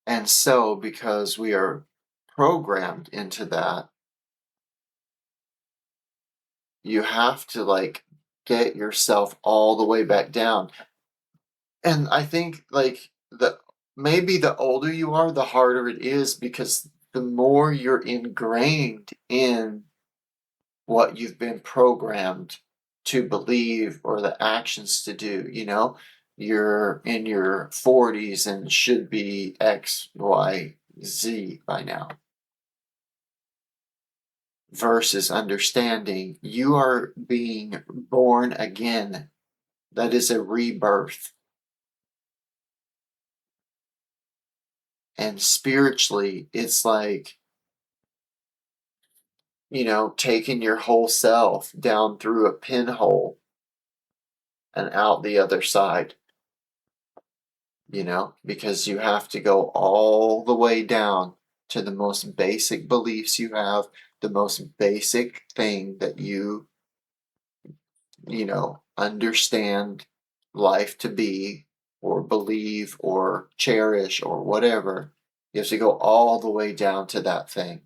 And so, because we are programmed into that, you have to like get yourself all the way back down. And I think like the maybe the older you are, the harder it is because the more you're ingrained in what you've been programmed to believe or the actions to do, you're in your 40s and should be X, Y, Z by now. Versus understanding you are being born again. That is a rebirth. And spiritually, it's like, taking your whole self down through a pinhole and out the other side, because you have to go all the way down to the most basic beliefs you have, the most basic thing that understand life to be, or believe, or cherish, or whatever. You have to go all the way down to that thing.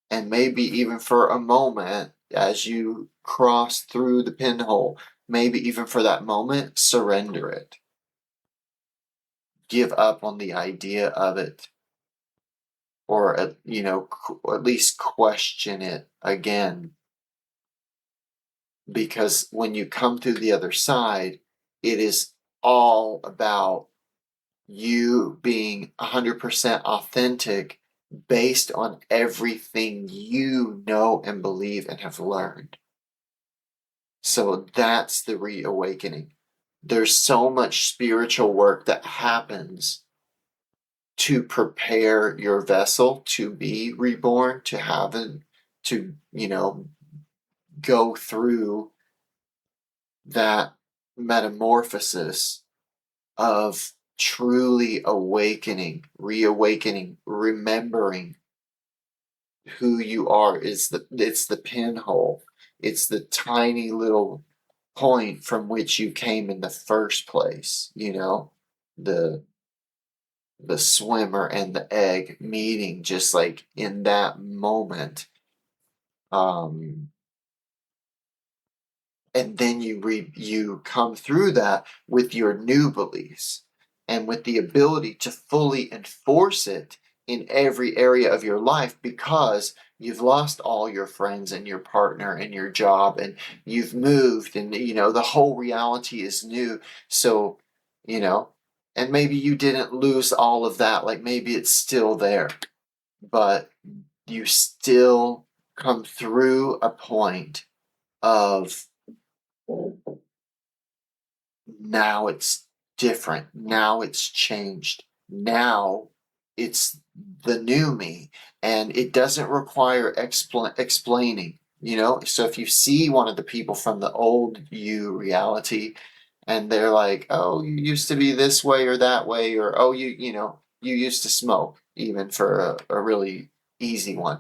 And maybe even for a moment, as you cross through the pinhole, maybe even for that moment, surrender it. Give up on the idea of it, or at least question it again. Because when you come through the other side, it is all about you being 100% authentic based on everything you know and believe and have learned. So that's the reawakening. There's so much spiritual work that happens to prepare your vessel to be reborn, to have it, to, go through that metamorphosis of truly awakening, reawakening, remembering who you are. It's the pinhole. It's the tiny little point from which you came in the first place, the the swimmer and the egg meeting just like in that moment. Um and then you come through that with your new beliefs and with the ability to fully enforce it in every area of your life, because you've lost all your friends and your partner and your job, and you've moved, and the whole reality is new. So you know and maybe you didn't lose all of that, like maybe it's still there, but you still come through a point of, now it's different. Now it's changed. Now it's the new me. And it doesn't require explaining, So if you see one of the people from the old you reality and they're like, oh, you used to be this way or that way, or, oh, you used to smoke, even for a really easy one.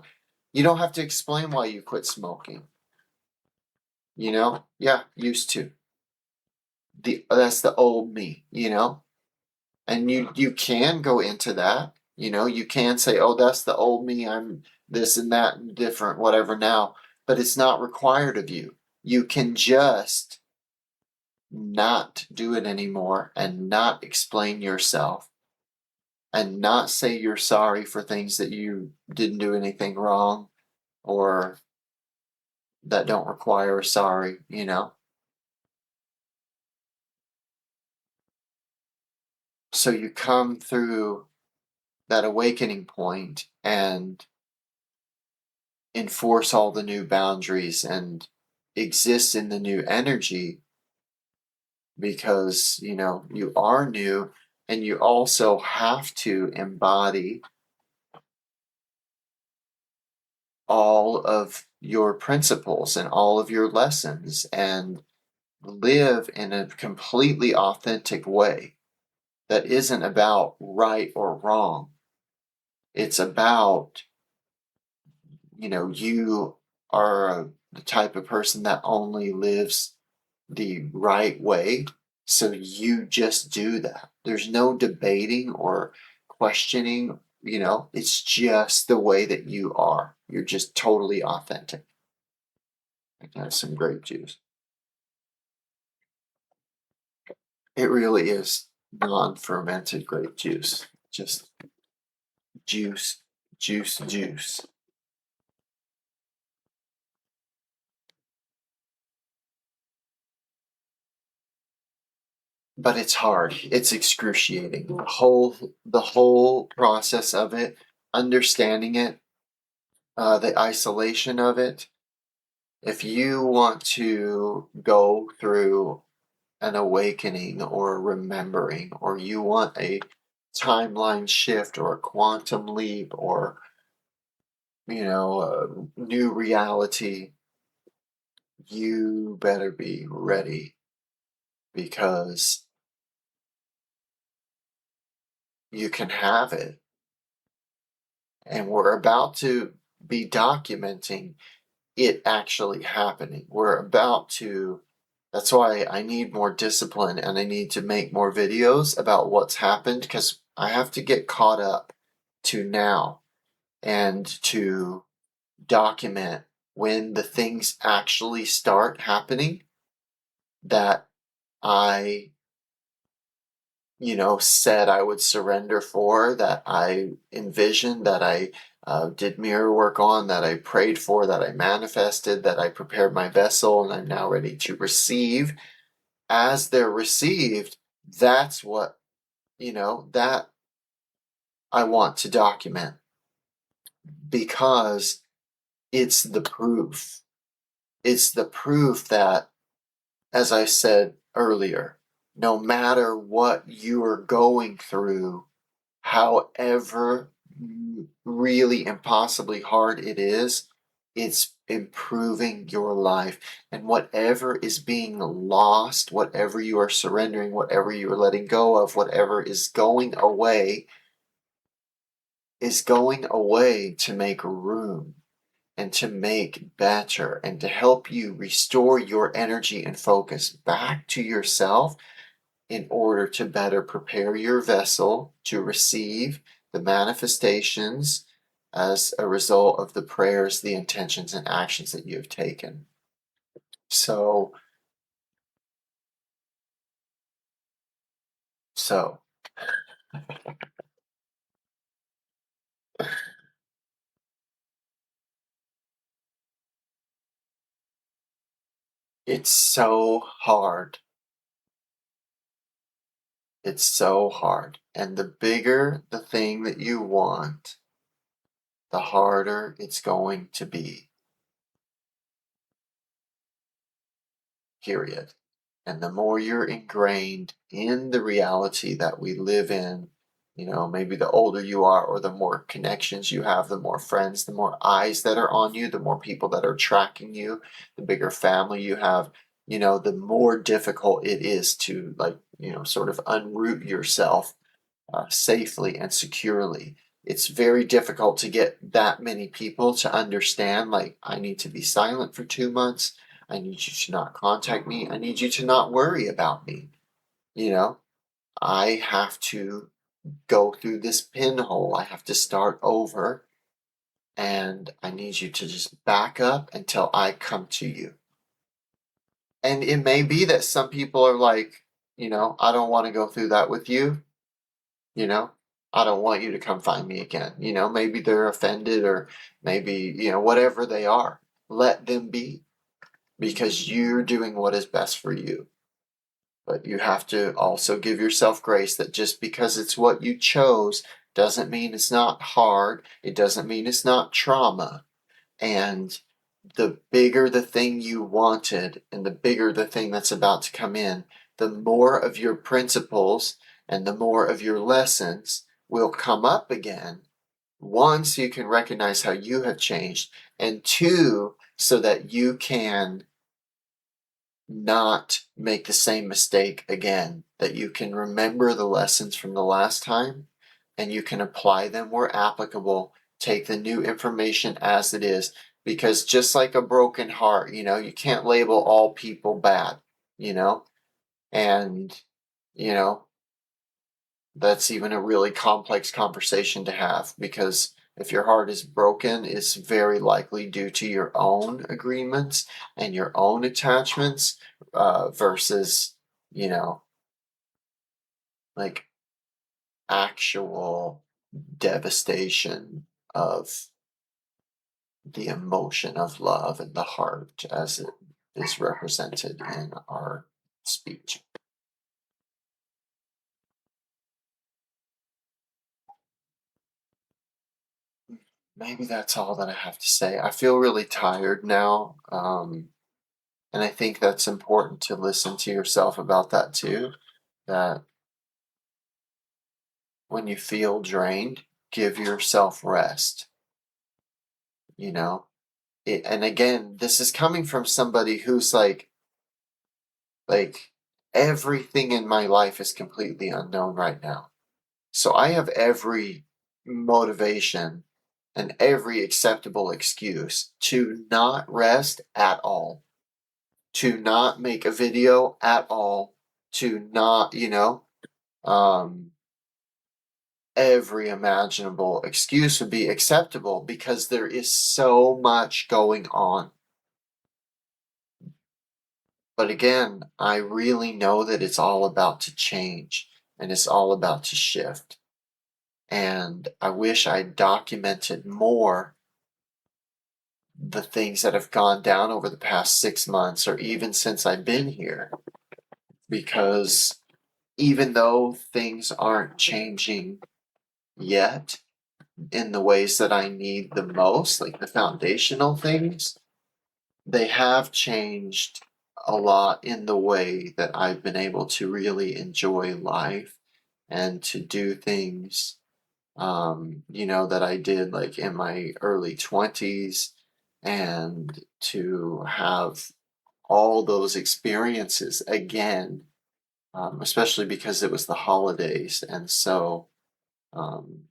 You don't have to explain why you quit smoking. Yeah, used to. That's the old me, and you can go into that, you can say, oh, that's the old me, I'm this and that and different, whatever now, but it's not required of you. You can just not do it anymore and not explain yourself and not say you're sorry for things that you didn't do anything wrong or that don't require a sorry. So you come through that awakening point and enforce all the new boundaries and exist in the new energy, because you are new, and you also have to embody all of your principles and all of your lessons and live in a completely authentic way that isn't about right or wrong. It's about, you are the type of person that only lives the right way, So you just do that. There's no debating or questioning, it's just the way that you are. You're just totally authentic. I can have some grape juice. It really is non-fermented grape juice. Just juice, juice, juice. But it's hard. It's excruciating. The whole process of it, understanding it, the isolation of it. If you want to go through an awakening or remembering, or you want a timeline shift or a quantum leap or, a new reality, you better be ready because you can have it. And we're about to be documenting it actually happening. That's why I need more discipline and I need to make more videos about what's happened because I have to get caught up to now and to document when the things actually start happening that I said I would surrender for, that I envisioned, that I did mirror work on, that I prayed for, that I manifested, that I prepared my vessel, and I'm now ready to receive. As they're received, that's what, that I want to document because it's the proof. It's the proof that, as I said earlier, no matter what you are going through, however really impossibly hard it is, it's improving your life. And whatever is being lost, whatever you are surrendering, whatever you are letting go of, whatever is going away to make room and to make better and to help you restore your energy and focus back to yourself in order to better prepare your vessel to receive the manifestations as a result of the prayers, the intentions, and actions that you have taken. So, it's so hard. It's so hard. And the bigger the thing that you want, the harder it's going to be. Period. And the more you're ingrained in the reality that we live in, maybe the older you are, or the more connections you have, the more friends, the more eyes that are on you, the more people that are tracking you, the bigger family you have, the more difficult it is to, sort of unroot yourself safely and securely. It's very difficult to get that many people to understand, like, I need to be silent for 2 months. I need you to not contact me. I need you to not worry about me. I have to go through this pinhole. I have to start over. And I need you to just back up until I come to you. And it may be that some people are like, I don't want to go through that with you. I don't want you to come find me again. Maybe they're offended or maybe, whatever they are. Let them be because you're doing what is best for you. But you have to also give yourself grace that just because it's what you chose doesn't mean it's not hard. It doesn't mean it's not trauma. And the bigger the thing you wanted and the bigger the thing that's about to come in, the more of your principles and the more of your lessons will come up again. One, so you can recognize how you have changed, and two, so that you can not make the same mistake again, that you can remember the lessons from the last time and you can apply them where applicable, take the new information as it is, because just like a broken heart, you can't label all people bad, you know, And, you know, that's even a really complex conversation to have, because if your heart is broken, it's very likely due to your own agreements and your own attachments, versus, you know, like actual devastation of the emotion of love and the heart as it is represented in our speech. Maybe that's all that I have to say. I feel really tired now, and I think that's important to listen to yourself about that too. That when you feel drained, give yourself rest. You know, and again, this is coming from somebody who's like everything in my life is completely unknown right now. So I have every motivation and every acceptable excuse to not rest at all, to not make a video at all, to not, um, every imaginable excuse would be acceptable because there is so much going on. But again, I really know that it's all about to change and it's all about to shift. And I wish I documented more the things that have gone down over the past 6 months or even since I've been here. Because even though things aren't changing yet in the ways that I need the most, like the foundational things, they have changed a lot in the way that I've been able to really enjoy life and to do things, that I did like in my early 20s, and to have all those experiences again, especially because it was the holidays. And so, um,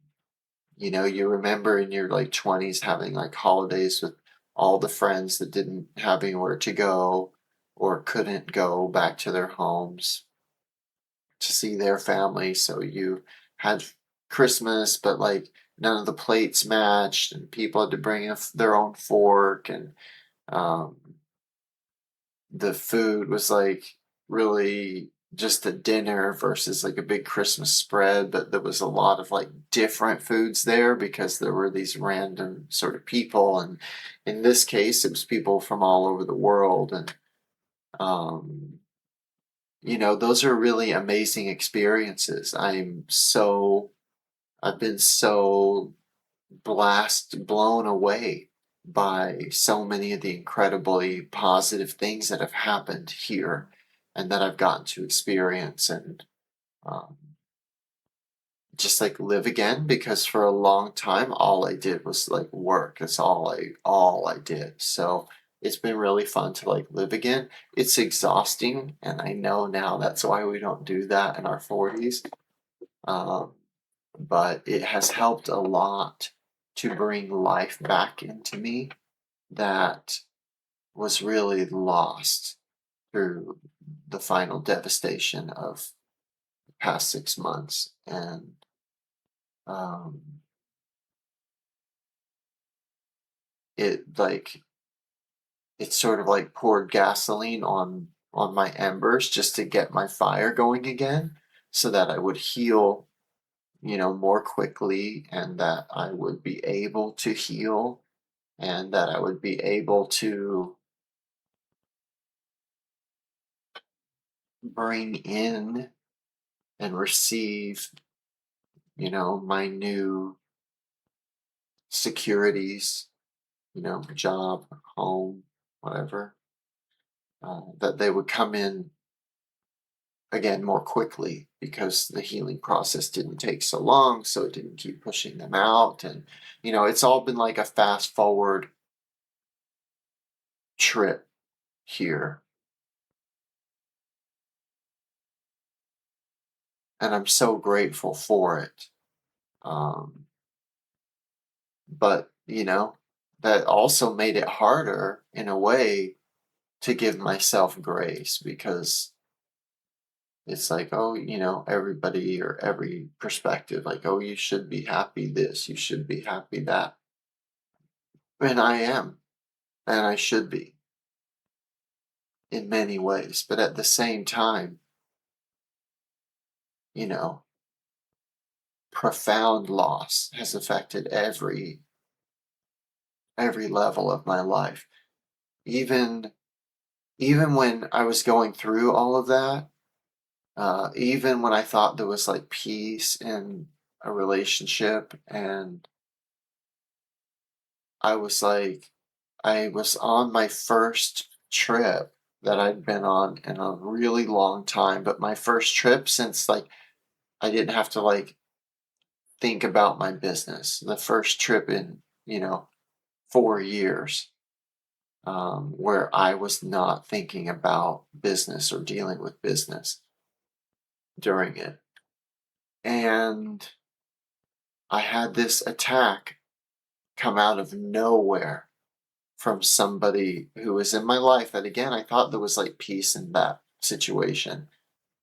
you remember in your like 20s having like holidays with all the friends that didn't have anywhere to go or couldn't go back to their homes to see their family. So you had Christmas, but like none of the plates matched, and people had to bring their own fork, and um, the food was like really just a dinner versus like a big Christmas spread, but there was a lot of like different foods there because there were these random sort of people, and in this case, it was people from all over the world, and um, those are really amazing experiences. I've been so blown away by so many of the incredibly positive things that have happened here and that I've gotten to experience, and um, just like live again, because for a long time all I did was like work. That's all I did. So it's been really fun to like live again. It's exhausting, and I know now that's why we don't do that in our 40s. Um, but it has helped a lot to bring life back into me that was really lost through the final devastation of the past 6 months. And um, it like it sort of like poured gasoline on my embers just to get my fire going again, so that I would heal, more quickly, and that I would be able to heal, and that I would be able to bring in and receive, my new securities, job, home, whatever, that they would come in again more quickly because the healing process didn't take so long, so it didn't keep pushing them out. And, it's all been like a fast forward trip here. And I'm so grateful for it. Um, but, that also made it harder in a way to give myself grace, because It's like, oh, everybody or every perspective, like, oh, you should be happy this, you should be happy that. And I am, and I should be in many ways. But at the same time, you know, profound loss has affected every level of my life. Even even when I was going through all of that, even when I thought there was like peace in a relationship, and I was on my first trip that I'd been on in a really long time, but my first trip since like I didn't have to like think about my business. The first trip in, 4 years, where I was not thinking about business or dealing with business during it. And I had this attack come out of nowhere from somebody who was in my life that, again, I thought there was like peace in that situation.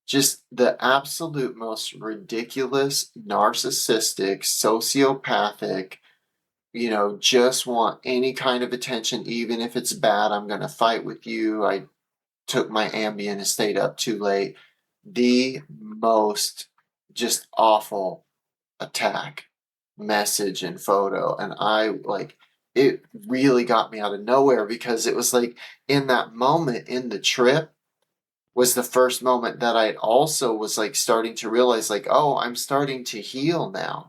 Just the absolute most ridiculous, narcissistic, sociopathic, just want any kind of attention, even if it's bad. I'm going to fight with you. I took my Ambien and stayed up too late. The most just awful attack message and photo. And it really got me out of nowhere, because it was like in that moment in the trip was the first moment that I also was like starting to realize, like, oh, I'm starting to heal now.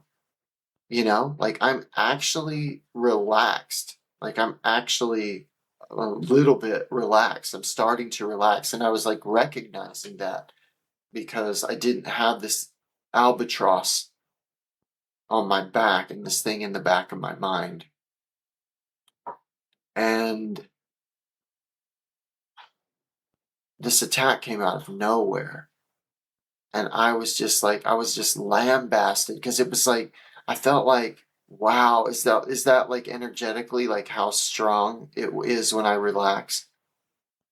Like I'm actually relaxed. Like I'm actually a little bit relaxed. I'm starting to relax. And I was like recognizing that, because I didn't have this albatross on my back and this thing in the back of my mind. And this attack came out of nowhere. And I was just lambasted, because it was like, I felt like, wow, is that like energetically like how strong it is when I relax?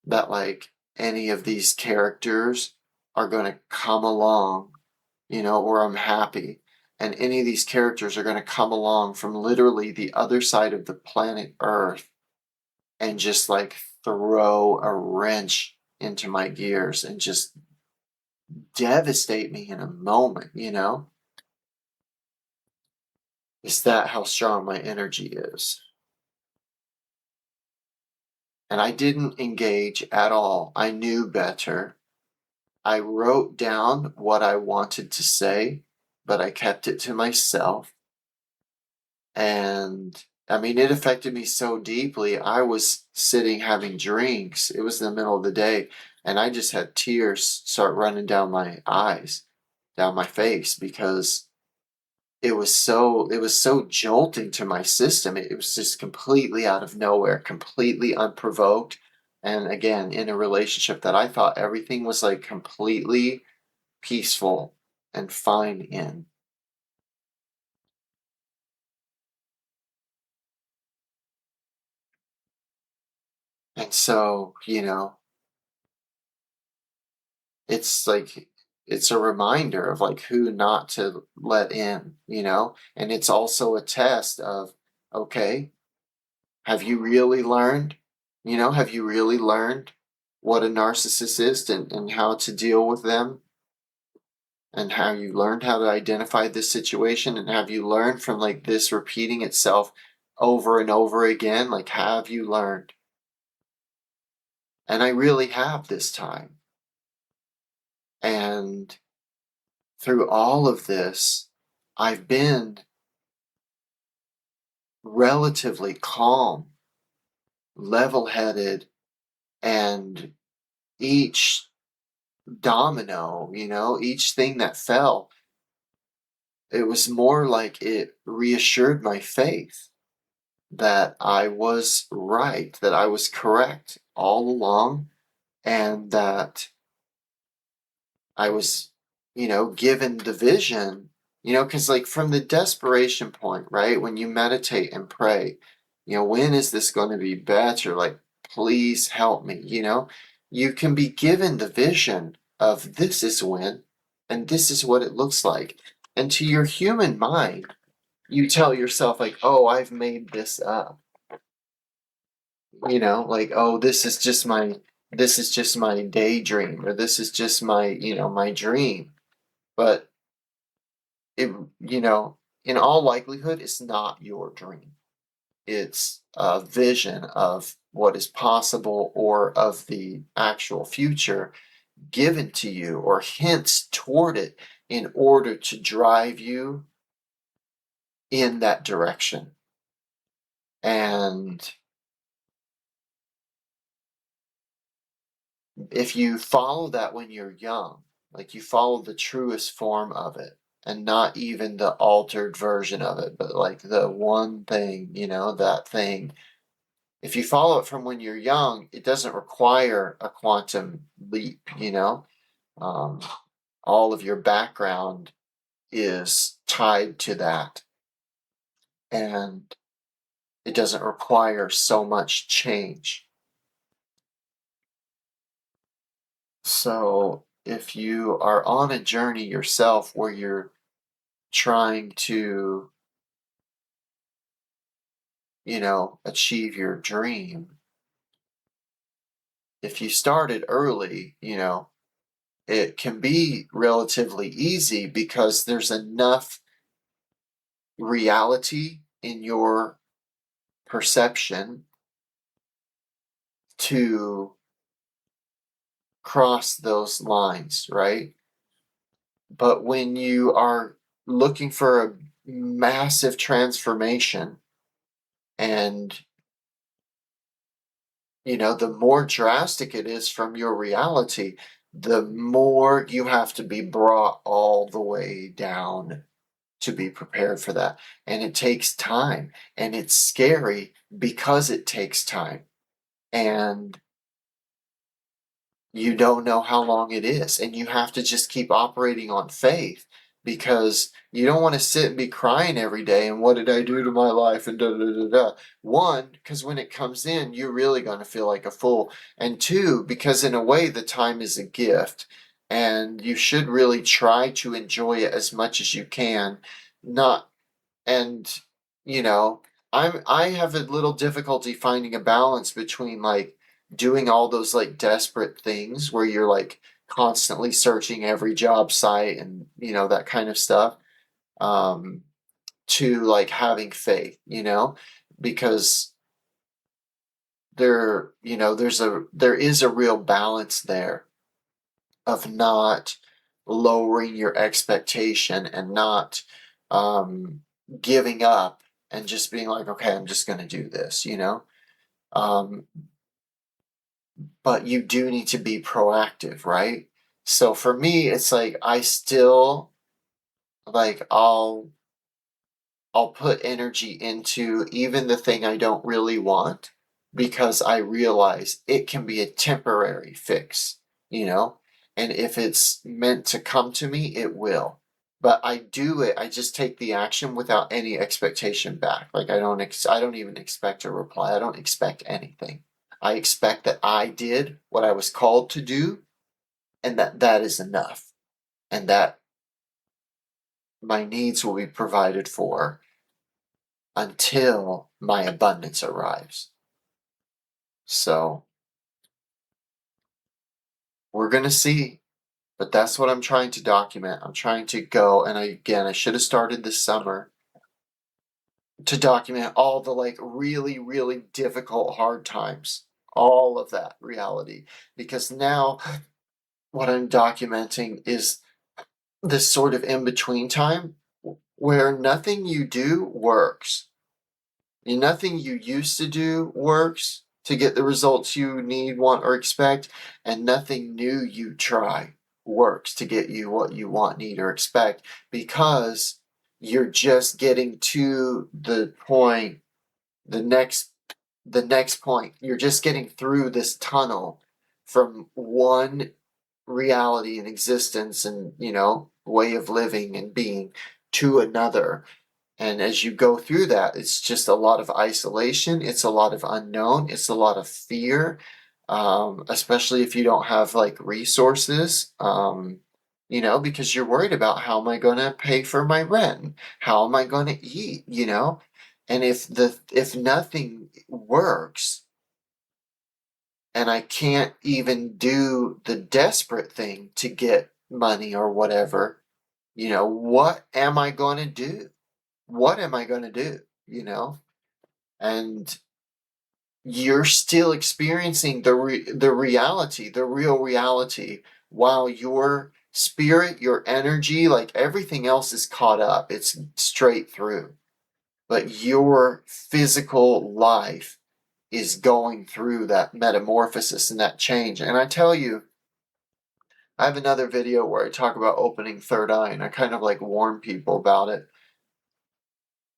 That like any of these characters are going to come along, or I'm happy. And any of these characters are going to come along from literally the other side of the planet Earth and just like throw a wrench into my gears and just devastate me in a moment. Is that how strong my energy is? And I didn't engage at all. I knew better. I wrote down what I wanted to say, but I kept it to myself. And I mean, it affected me so deeply. I was sitting having drinks. It was the middle of the day, and I just had tears start running down my eyes, down my face, because it was so jolting to my system. It was just completely out of nowhere, completely unprovoked. And again, in a relationship that I thought everything was like completely peaceful and fine in. And so, it's like it's a reminder of like who not to let in. And it's also a test of, okay, have you really learned? Have you really learned what a narcissist is, and how to deal with them, and how you learned how to identify this situation, and have you learned from like this repeating itself over and over again? Like, have you learned? And I really have this time. And through all of this, I've been relatively calm, level headed, and each domino, each thing that fell, it was more like it reassured my faith that I was right, that I was correct all along, and that I was, given the vision, because like from the desperation point, right? When you meditate and pray, when is this going to be better? Like, please help me, you can be given the vision of this is when, and this is what it looks like. And to your human mind, you tell yourself like, oh, I've made this up. Like, oh, this is just my daydream, or this is just my dream. But it, in all likelihood, it's not your dream. It's a vision of what is possible or of the actual future given to you, or hints toward it in order to drive you in that direction. And if you follow that when you're young, like you follow the truest form of it, and not even the altered version of it, but like the one thing, that thing. If you follow it from when you're young, it doesn't require a quantum leap, all of your background is tied to that. And it doesn't require so much change. So if you are on a journey yourself where you're trying to, achieve your dream, if you started early, it can be relatively easy because there's enough reality in your perception to cross those lines, right? But when you are looking for a massive transformation, and the more drastic it is from your reality, the more you have to be brought all the way down to be prepared for that. And it takes time, and it's scary because it takes time. And you don't know how long it is, and you have to just keep operating on faith, because you don't want to sit and be crying every day and what did I do to my life and da da da da. One, because when it comes in, you're really going to feel like a fool. And two, because in a way the time is a gift, and you should really try to enjoy it as much as you can. Not and you know I have a little difficulty finding a balance between like doing all those like desperate things where you're like constantly searching every job site and that kind of stuff, um to like having faith, because there is a real balance there of not lowering your expectation and not um, giving up and just being like, okay, I'm just going to do this, Um, but you do need to be proactive, right? So for me, it's like I still like I'll put energy into even the thing I don't really want, because I realize it can be a temporary fix, you know? And if it's meant to come to me, it will. But I do it, I just take the action without any expectation back. Like I don't even expect a reply. I don't expect anything. I expect that I did what I was called to do, and that is enough. And that my needs will be provided for until my abundance arrives. So we're going to see, but that's what I'm trying to document. I'm trying to go, and I should have started this summer to document all the like really, really difficult, hard times, all of that reality. Because now what I'm documenting is this sort of in between time where nothing you do works. Nothing you used to do works to get the results you need, want, or expect, and nothing new you try works to get you what you want, need, or expect, because you're just getting to the point, the next point. You're just getting through this tunnel from one reality and existence and, way of living and being to another. And as you go through that, it's just a lot of isolation. It's a lot of unknown. It's a lot of fear. especially if you don't have like resources, because you're worried about how am I going to pay for my rent? How am I going to eat? And if nothing works and I can't even do the desperate thing to get money or whatever, what am I going to do? What am I going to do? And you're still experiencing the reality, the real reality, while your spirit, your energy, like everything else is caught up. It's straight through. But your physical life is going through that metamorphosis and that change. And I tell you, I have another video where I talk about opening third eye, and I kind of like warn people about it.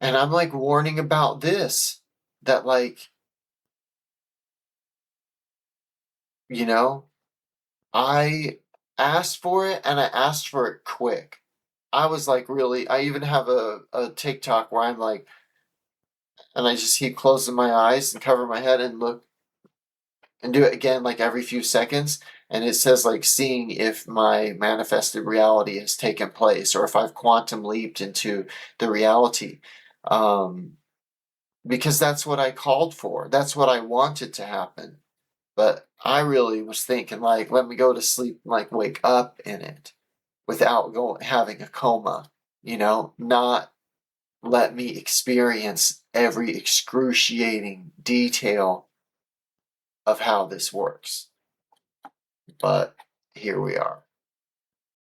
And I'm like warning about this, that like, I asked for it and I asked for it quick. I was like, really, I even have a TikTok where I'm like, and I just keep closing my eyes and cover my head and look and do it again like every few seconds. And it says like seeing if my manifested reality has taken place or if I've quantum leaped into the reality. Because that's what I called for. That's what I wanted to happen. But I really was thinking like, let me go to sleep, like wake up in it without having a coma, not let me experience every excruciating detail of how this works. But here we are.